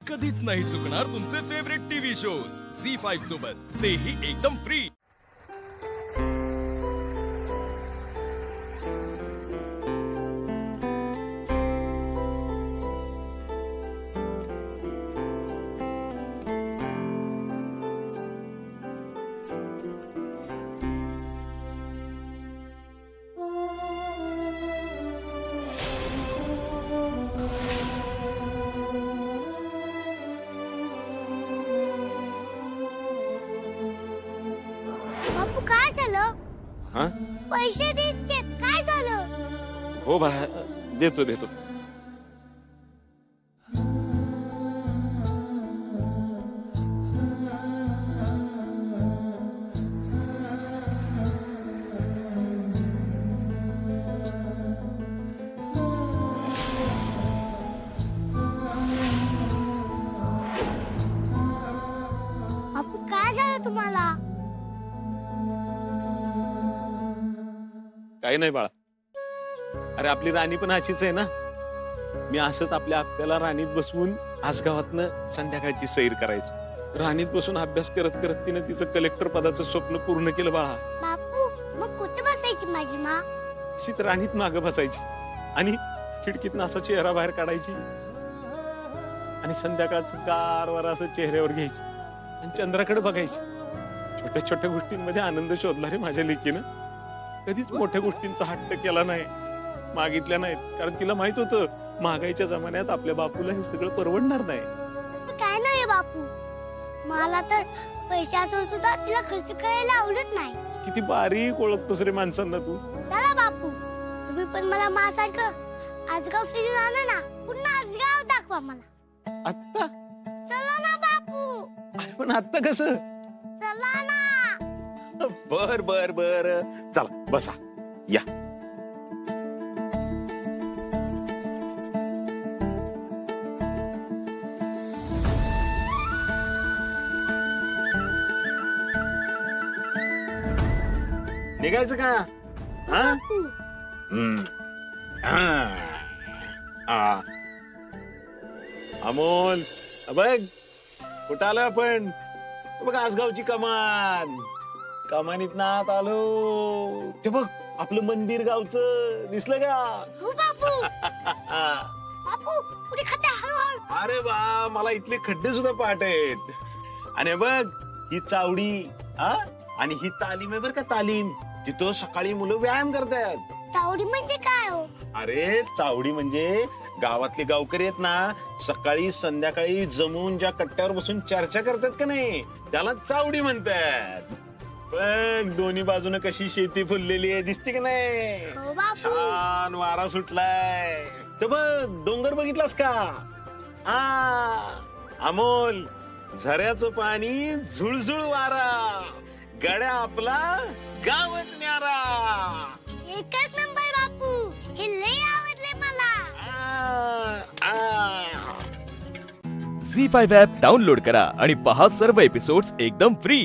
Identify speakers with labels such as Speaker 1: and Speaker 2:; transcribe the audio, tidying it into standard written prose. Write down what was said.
Speaker 1: कधीच नाही चुकणार तुमचे फेवरेट टीव्ही शोज झी5 सोबत, तेही एकदम फ्री।
Speaker 2: बापू काय झालं?
Speaker 3: हा
Speaker 2: पैसे द्यायचे काय झालं?
Speaker 3: हो बाळा, देतो देतो।
Speaker 2: बापू काय झालं तुम्हाला?
Speaker 3: काही नाही बाळा, अरे आपली राणी पण अशीच आहे ना। मी असंच आपल्या आत्याला राणीत बसवून आसगावातनं संध्याकाळची सैर करायचो। राणीत बसून अभ्यास करत करत तिनं तिचं कलेक्टर पदाचं स्वप्न पूर्ण केलं बाळा।
Speaker 2: बापू मग कुठे बसायची माझी माँ?
Speaker 3: अशी तर राणीत मागं बसायची आणि खिडकीतनं असा चेहरा बाहेर काढायची आणि संध्याकाळचं गारवार असं चेहऱ्यावर घ्यायची आणि चंद्राकडे बघायची। छोट्या छोट्या गोष्टींमध्ये आनंद शोधला रे माझ्या लेकीनं। कधीच मोठ्या गोष्टींचा हट्ट केला नाही, मागितल्या नाहीत, कारण तिला माहित होतं महागाईच्या जमान्यात आपल्या बापूला हे सगळं परवडणार नाही।
Speaker 2: असं काय नाही बापू, मला तर पैसे असून सुद्धा तिला खर्च करायला आवडत नाही।
Speaker 3: किती बारीक ओळखतोस रे माणसांना तू।
Speaker 2: चला बापू, तुम्ही पण मला माझ्यासारखं आजगाव फिरून आणा ना, पुन्हा आजगाव दाखवा मला।
Speaker 3: आत्ता?
Speaker 2: चला ना बापू,
Speaker 3: अरे पण आत्ता कसं?
Speaker 2: चला ना।
Speaker 3: बर बर बर, चला बसा, या। निघायचं का? हा?
Speaker 2: बापू
Speaker 3: हम्म. आ. अमोल, बघ कुठं आलो आपण? बघ आसगावची कमान, कमानीत नात आलो। ते बघ आपलं मंदिर गावचं दिसलं का?
Speaker 2: हो बापू। बापू पुढे खड्डा, हळूहळू।
Speaker 3: अरे वा, मला इथले खड्डे सुद्धा पाठ आहेत। आणि बघ ही चावडी, हा, आणि ही तालीम आहे बर का, तालीम। तिथं सकाळी मुलं व्यायाम करतात।
Speaker 2: तावडी म्हणजे काय हो?
Speaker 3: अरे चावडी म्हणजे गावातले गावकरी आहेत ना, सकाळी संध्याकाळी जमून ज्या कट्ट्यावर बसून चर्चा करतात का नाही, त्याला चावडी म्हणतात। बघ दोन्ही बाजूने कशी शेती फुललेली आहे, दिसते का नाही?
Speaker 2: हो बापू।
Speaker 3: छान वारा सुटलाय। तर बघ डोंगर बघितलास का? हा अमोल, झऱ्याचं पाणी, झुळझुळ वारा, गड्या आपला गावच न्यारा।
Speaker 2: एकच नंबर बापू, हे लय आवडले मला।
Speaker 1: झी5 ॲप डाउनलोड करा आणि पहा सर्व एपिसोड्स एकदम फ्री।